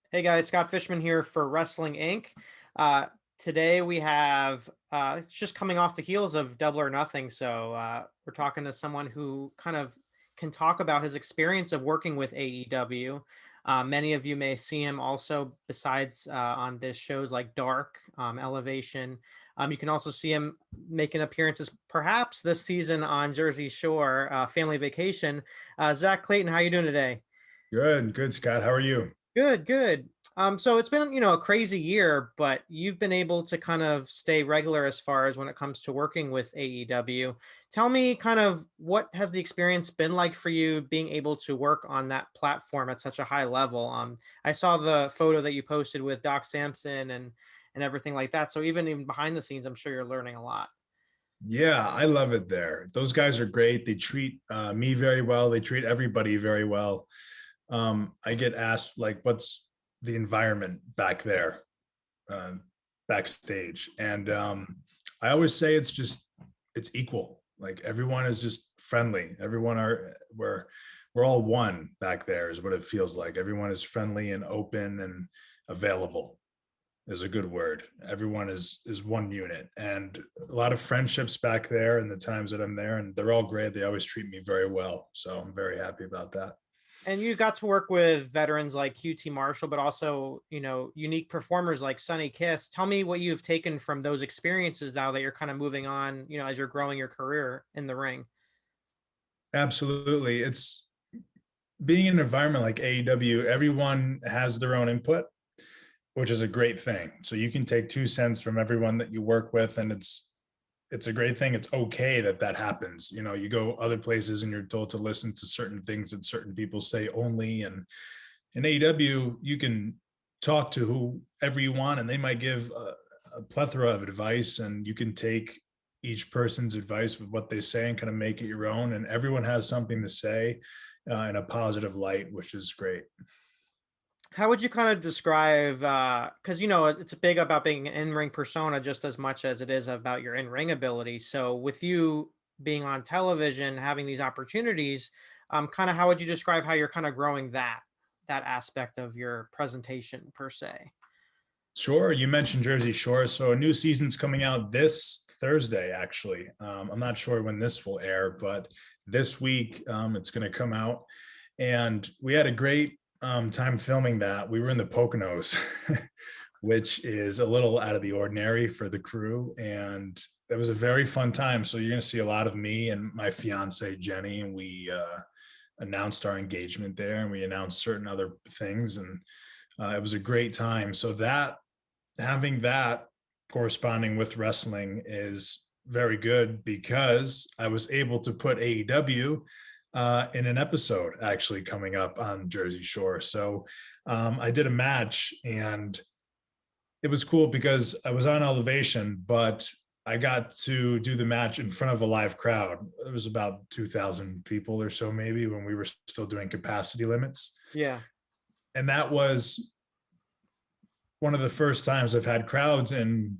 Hey guys, Scott Fishman here for Wrestling Inc. Uh, Today we have it's just coming off the heels of Double or Nothing, so we're talking to someone who kind of can talk about his experience of working with AEW. Many of you may see him also besides on this shows like Dark, Elevation. You can also see him making appearances perhaps this season on Jersey Shore, Family Vacation. Zack Clayton, how you doing today? Good, Scott. How are you? Good, good. So it's been, a crazy year, but you've been able to kind of stay regular as far as when it comes to working with AEW. Tell me kind of what has the experience been like for you being able to work on that platform at such a high level? I saw the photo that you posted with Doc Samson and everything like that. So even behind the scenes, I'm sure you're learning a lot. Yeah, I love it there. Those guys are great. They treat me very well. They treat everybody very well. I get asked like, "What's the environment back there, uh, backstage?" And I always say it's equal. Like everyone is just friendly. Everyone are we're all one back there is what it feels like. Everyone is friendly and open and available. Is a good word. Everyone is one unit, and a lot of friendships back there in the times that I'm there, and they're all great. They always treat me very well, so I'm very happy about that. And you got to work with veterans like QT Marshall, but also, unique performers like Sonny Kiss. Tell me what you've taken from those experiences now that you're kind of moving on, as you're growing your career in the ring. Absolutely, it's being in an environment like AEW. Everyone has their own input, which is a great thing. So you can take 2 cents from everyone that you work with, and it's a great thing. It's okay that that happens. You know, you go other places and you're told to listen to certain things that certain people say only, and in AEW, you can talk to whoever you want, and they might give a plethora of advice, and you can take each person's advice with what they say and kind of make it your own. And everyone has something to say in a positive light, which is great. How would you kind of describe, because, it's big about being an in-ring persona just as much as it is about your in-ring ability. So with you being on television, having these opportunities, kind of how would you describe how you're kind of growing that aspect of your presentation per se? Sure, you mentioned Jersey Shore, so a new season's coming out this Thursday. Actually, I'm not sure when this will air, but this week it's going to come out, and we had a great time filming that. We were in the Poconos, which is a little out of the ordinary for the crew, and it was a very fun time. So you're going to see a lot of me and my fiance Jenny, and we announced our engagement there, and we announced certain other things, and it was a great time. So that having that corresponding with wrestling is very good because I was able to put AEW in an episode actually coming up on Jersey Shore. So I did a match, and it was cool because I was on elevation, but I got to do the match in front of a live crowd. It was about 2,000 people or so, maybe, when we were still doing capacity limits. Yeah. And that was one of the first times I've had crowds in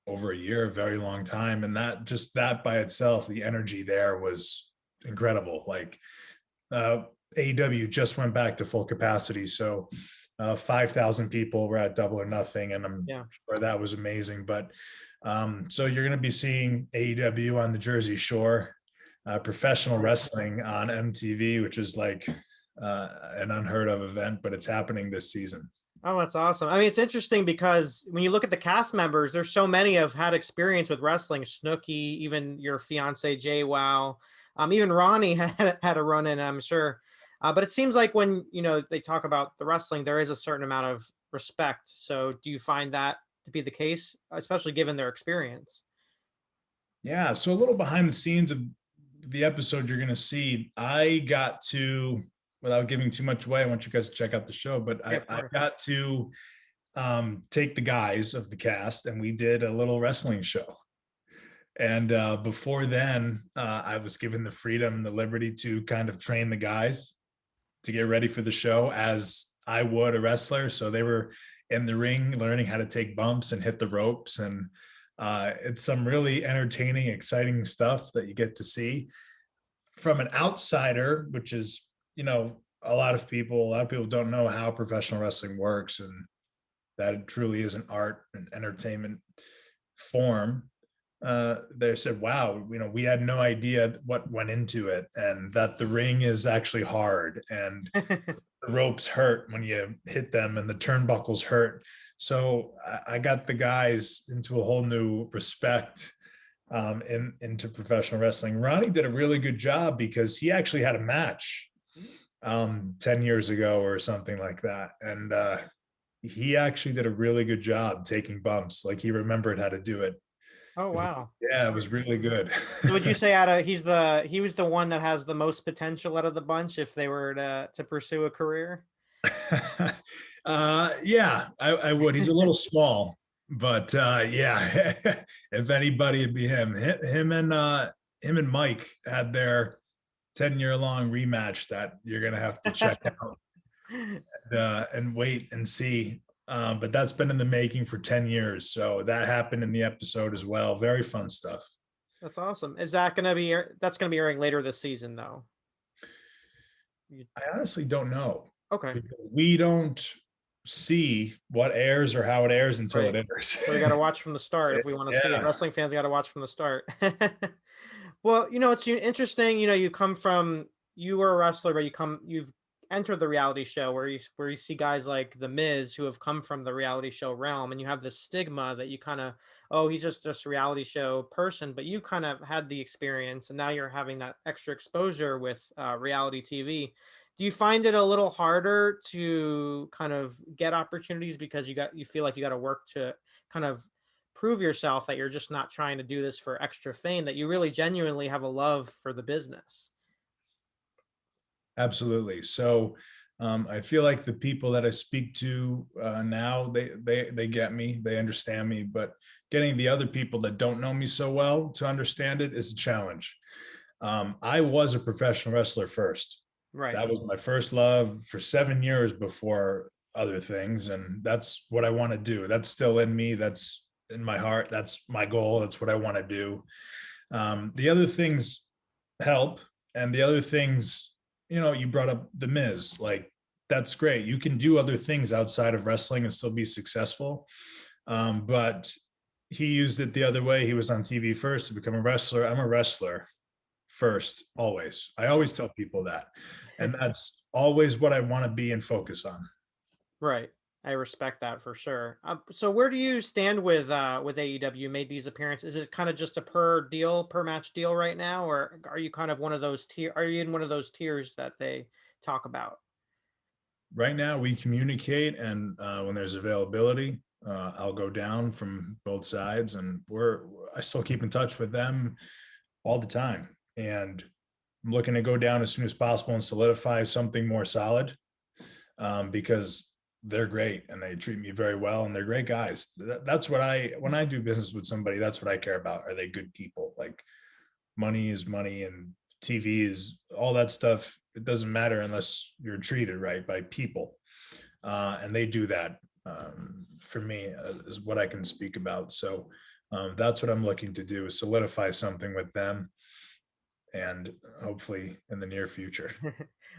over a year, a very long time. And that just that by itself, the energy there was incredible. Like uh, AEW just went back to full capacity. So 5,000 people were at Double or Nothing. And I'm Yeah. sure that was amazing. But so you're going to be seeing AEW on the Jersey Shore, professional wrestling on MTV, which is like an unheard of event, but it's happening this season. Oh, that's awesome. I mean, it's interesting because when you look at the cast members, there's so many have had experience with wrestling. Snooki, even your fiance Jay Wow, even Ronnie had a run in, I'm sure. But it seems like when they talk about the wrestling, there is a certain amount of respect. So, do you find that to be the case, especially given their experience? Yeah. So a little behind the scenes of the episode you're going to see, I got to, without giving too much away, I want you guys to check out the show, but Yeah, I, of I course. got to take the guys of the cast, and we did a little wrestling show. And before then, I was given the freedom, the liberty to kind of train the guys to get ready for the show as I would a wrestler. So they were in the ring learning how to take bumps and hit the ropes. And it's some really entertaining, exciting stuff that you get to see from an outsider, which is, a lot of people don't know how professional wrestling works, and that it truly is an art and entertainment form. They said, wow, we had no idea what went into it, and that the ring is actually hard, and the ropes hurt when you hit them, and the turnbuckles hurt. So I got the guys into a whole new respect, into professional wrestling. Ronnie did a really good job because he actually had a match 10 years ago or something like that. And he actually did a really good job taking bumps. Like, he remembered how to do it. Oh, wow. Yeah, it was really good. So would you say he was the one that has the most potential out of the bunch if they were to pursue a career? Yeah, I would. He's a little small, but yeah, if anybody, it'd be him. Him and Mike had their 10-year long rematch that you're gonna have to check out, and wait and see. But that's been in the making for 10 years. So that happened in the episode as well. Very fun stuff. That's awesome. Is that gonna be that's gonna be airing later this season though? You- I honestly don't know. Okay, We don't see what airs or how it airs until right. it airs. So we got to watch from the start if we want to see it. Yeah, Wrestling fans got to watch from the start. Well, it's interesting. You come from you were a wrestler, but you've entered the reality show where you see guys like The Miz who have come from the reality show realm, and you have this stigma that you kind of, oh, he's just a reality show person, but you kind of had the experience, and now you're having that extra exposure with reality TV. Do you find it a little harder to kind of get opportunities because you feel like you got to work to kind of prove yourself that you're just not trying to do this for extra fame, that you really genuinely have a love for the business? absolutely. So I feel like the people that I speak to now, they get me, they understand me, but getting the other people that don't know me so well to understand it is a challenge. I was a professional wrestler first. Right. That was my first love for 7 years before other things, and that's what I want to do. That's still in me. That's in my heart. That's my goal. That's what I want to do. The other things help, and the other things, you brought up the Miz. Like, that's great. You can do other things outside of wrestling and still be successful. But he used it the other way. He was on TV first to become a wrestler. I'm a wrestler first, always. I always tell people that. And that's always what I want to be and focus on. Right. I respect that for sure. So where do you stand with AEW? You made these appearances. Is it kind of just a per match deal right now, or are you kind of one of those tier? Are you in one of those tiers that they talk about? Right now, we communicate, and when there's availability, I'll go down from both sides, and I still keep in touch with them all the time. And I'm looking to go down as soon as possible and solidify something more solid, because they're great and they treat me very well, and they're great guys. That's what when I do business with somebody, that's what I care about. Are they good people? Like, money is money, and TV is all that stuff. It doesn't matter unless you're treated right by people. And they do that, for me, is what I can speak about. So that's what I'm looking to do, is solidify something with them, and hopefully in the near future.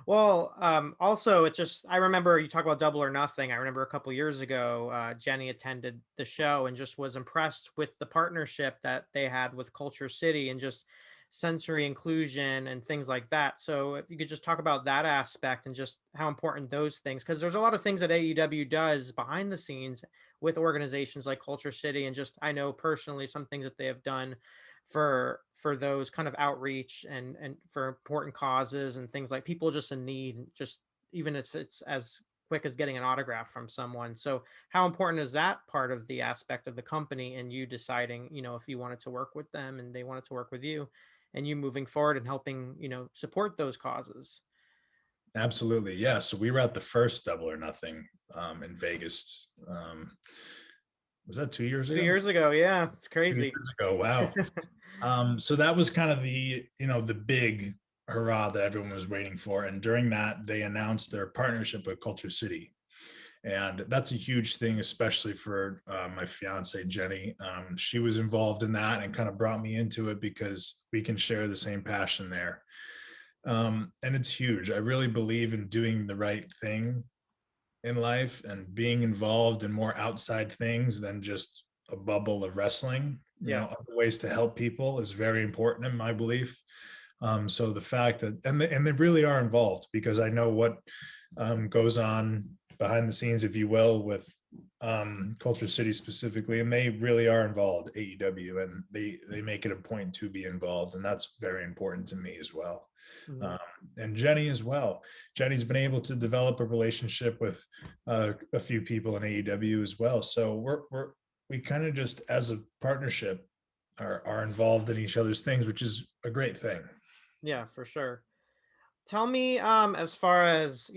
Well, also, I remember you talk about Double or Nothing. I remember a couple years ago, Jenny attended the show and just was impressed with the partnership that they had with Culture City and just sensory inclusion and things like that. So if you could just talk about that aspect and just how important those things, because there's a lot of things that AEW does behind the scenes with organizations like Culture City, and just I know personally some things that they have done for those kind of outreach and for important causes and things like people just in need, just even if it's as quick as getting an autograph from someone. So how important is that part of the aspect of the company and you deciding, if you wanted to work with them and they wanted to work with you, and you moving forward and helping, support those causes? Absolutely. Yeah. So we were at the first Double or Nothing, in Vegas. Was that 2 years 2 years ago? ago, yeah, it's 2 years crazy. ago. Wow. So that was kind of the big hurrah that everyone was waiting for. And during that, they announced their partnership with Culture City. And that's a huge thing, especially for my fiance, Jenny. She was involved in that and kind of brought me into it because we can share the same passion there. And it's huge. I really believe in doing the right thing in life and being involved in more outside things than just a bubble of wrestling. Yeah. Other ways to help people is very important in my belief. So the fact that and they really are involved, because I know what goes on behind the scenes, if you will, with Culture City specifically, and they really are involved, AEW, and they make it a point to be involved, and that's very important to me as well. Mhm. Um, and Jenny as well. Jenny's been able to develop a relationship with a few people in AEW as well. So we kind of just as a partnership are involved in each other's things, which is a great thing. Yeah, for sure. Tell me, as far as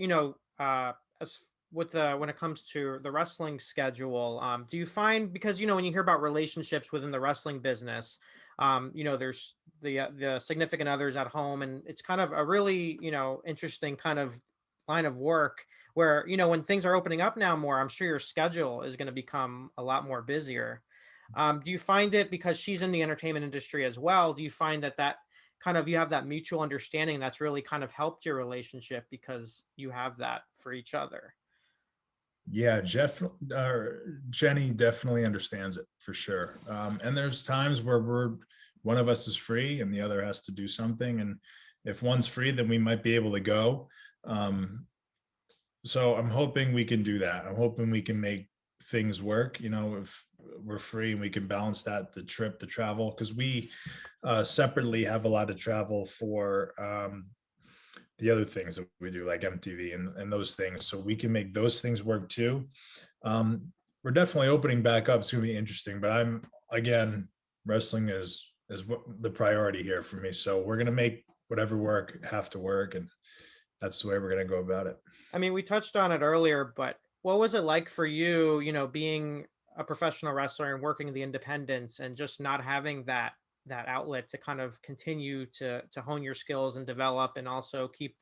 as with the when it comes to the wrestling schedule, do you find, because when you hear about relationships within the wrestling business, there's the significant others at home, and it's kind of a really interesting kind of line of work where when things are opening up now more, I'm sure your schedule is going to become a lot more busier. Do you find it, because she's in the entertainment industry as well? Do you find that kind of you have that mutual understanding that's really kind of helped your relationship because you have that for each other? Yeah, Jenny definitely understands it for sure. And there's times where one of us is free and the other has to do something. And if one's free, then we might be able to go. Um, so I'm hoping we can do that. I'm hoping we can make things work. If we're free and we can balance that, the travel, because we separately have a lot of travel for the other things that we do, like MTV and those things. So we can make those things work too. Um, we're definitely opening back up. It's going to be interesting, but again, wrestling is what the priority here for me. So we're going to make whatever work have to work, and that's the way we're going to go about it. I mean, we touched on it earlier, but what was it like for you, being a professional wrestler and working the independents and just not having that outlet to kind of continue to hone your skills and develop, and also keep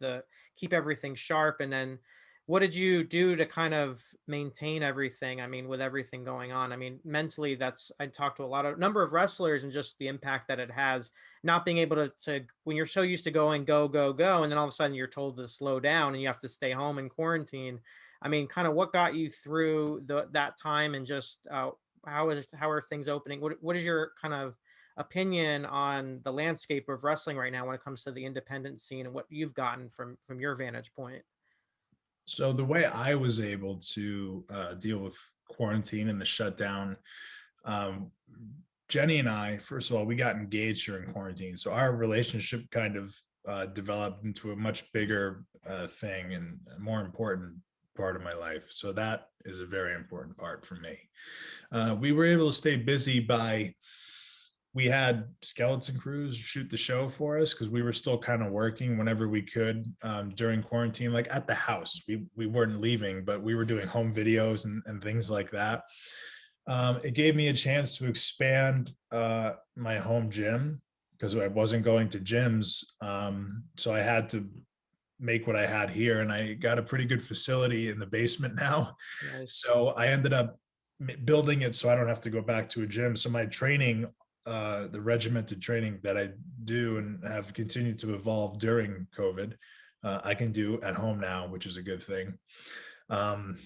everything sharp? And then what did you do to kind of maintain everything? I mean, with everything going on, I mean, mentally, I talked to a number of wrestlers, and just the impact that it has, not being able to when you're so used to going go go go, and then all of a sudden you're told to slow down and you have to stay home in quarantine. I mean, kind of what got you through that time, and just how are things opening? What is your kind of opinion on the landscape of wrestling right now when it comes to the independent scene, and what you've gotten from your vantage point? So the way I was able to deal with quarantine and the shutdown, um, Jenny and I, first of all, we got engaged during quarantine, so our relationship kind of developed into a much bigger thing and a more important part of my life. So that is a very important part for me. We were able to stay busy by we had skeleton crews shoot the show for us because we were still kind of working whenever we could during quarantine, like at the house. We weren't leaving, but we were doing home videos and things like that. It gave me a chance to expand my home gym because I wasn't going to gyms. So I had to make what I had here, and I got a pretty good facility in the basement now. Nice. So I ended up building it so I don't have to go back to a gym. So my training, the regimented training that I do and have continued to evolve during COVID, I can do at home now, which is a good thing. Um,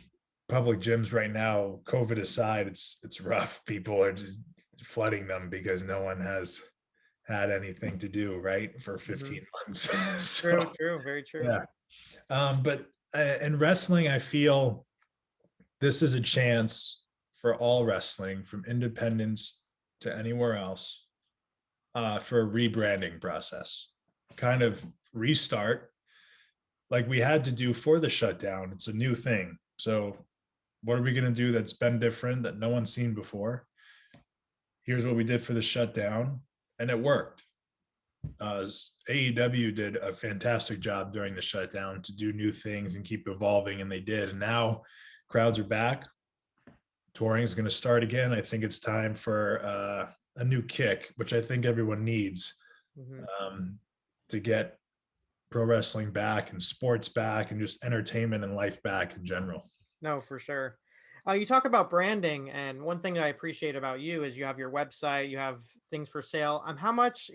Public gyms right now, COVID aside, it's rough. People are just flooding them because no one has had anything to do, right, for Hmm. 15 months. True, So true, very true. yeah. But in wrestling, I feel this is a chance for all wrestling, from independence to anywhere else, for a rebranding process, kind of restart like we had to do for the shutdown. It's a new thing. So, what are we going to do that's been different that no one's seen before? Here's what we did for the shutdown, and it worked. AEW did a fantastic job during the shutdown to do new things and keep evolving, and they did. And now crowds are back. Touring is going to start again. I think it's time for a new kick, which I think everyone needs, Hmm. um, to get pro wrestling back and sports back and just entertainment and life back in general. No, for sure. You talk about branding, and one thing that I appreciate about you is you have your website, you have things for sale. How much,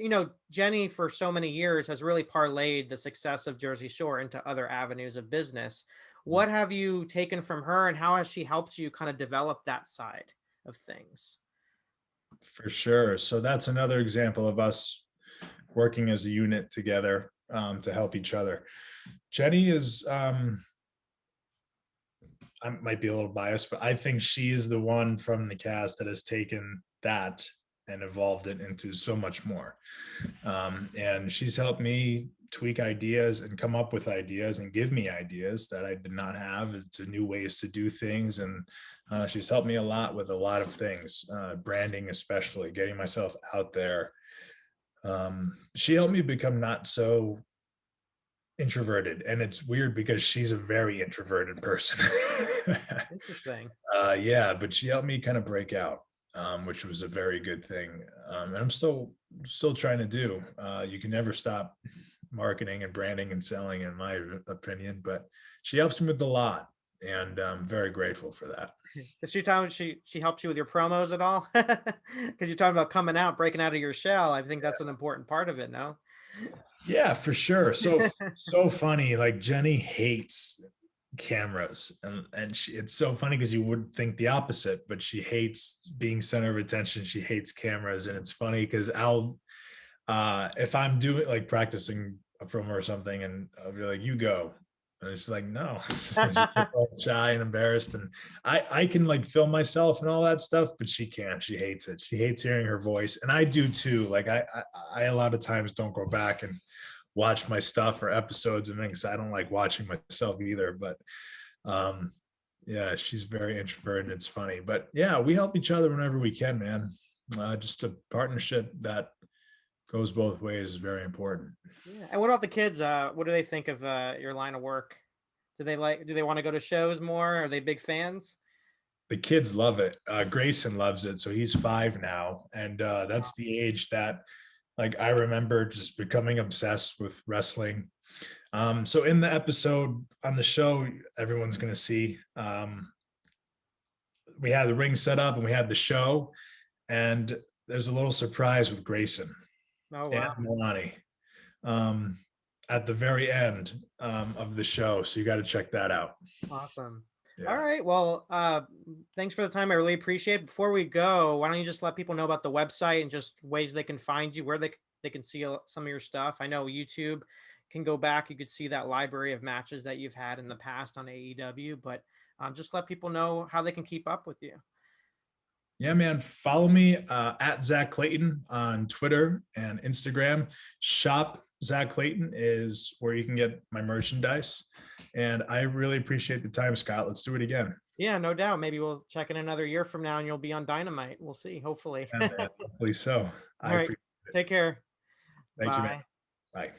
Jenny for so many years has really parlayed the success of Jersey Shore into other avenues of business. What have you taken from her, and how has she helped you kind of develop that side of things? For sure. So that's another example of us working as a unit together to help each other. Jenny is, I might be a little biased, but I think she is the one from the cast that has taken that and evolved it into so much more. And she's helped me tweak ideas and come up with ideas and give me ideas that I did not have to new ways to do things. And she's helped me a lot with a lot of things, branding, especially getting myself out there. She helped me become not so introverted, and it's weird because she's a very introverted person. Interesting. Yeah, but she helped me kind of break out, which was a very good thing. And I'm still trying to do. You can never stop marketing and branding and selling, in my opinion. But she helps me with a lot, and I'm very grateful for that. Is she talking? She helps you with your promos at all? Because you're talking about coming out, breaking out of your shell. I think that's an important part of it. No. Yeah, for sure. So funny. Like Jenny hates cameras, and it's so funny because you would think the opposite, but she hates being center of attention. She hates cameras, and it's funny because I'll if I'm doing like practicing a promo or something, and I'll be like, "You go," and she's like, "No," she's all shy and embarrassed, and I can like film myself and all that stuff, but she can't. She hates it. She hates hearing her voice, and I do too. Like I a lot of times don't go back and watch my stuff or episodes of it because I don't like watching myself either. But um, yeah, she's very introverted. It's funny, but yeah, we help each other whenever we can, man. Just a partnership that goes both ways is very important. Yeah. And what about the kids? What do they think of your line of work? Do they want to go to shows more? Are they big fans? The kids love it. Grayson loves it. So he's 5 now. And that's the age that like I remember just becoming obsessed with wrestling. So in the episode on the show, everyone's gonna see. We had the ring set up and we had the show, and there's a little surprise with Grayson Oh and wow. Milani um, at the very end of the show. So you got to check that out. Awesome. All Yeah. right. Well, thanks for the time. I really appreciate it. Before we go, why don't you just let people know about the website and just ways they can find you, where they can see some of your stuff. I know YouTube can go back. You could see that library of matches that you've had in the past on AEW, but just let people know how they can keep up with you. Yeah, man. Follow me at Zack Clayton on Twitter and Instagram. Shop Zack Clayton is where you can get my merchandise. And I really appreciate the time, Scott. Let's do it again. Yeah, no doubt. Maybe we'll check in another year from now and you'll be on Dynamite. We'll see, hopefully. Yeah, man. Hopefully so. All I right. appreciate it. Take care. Thank you, man. Bye. Bye.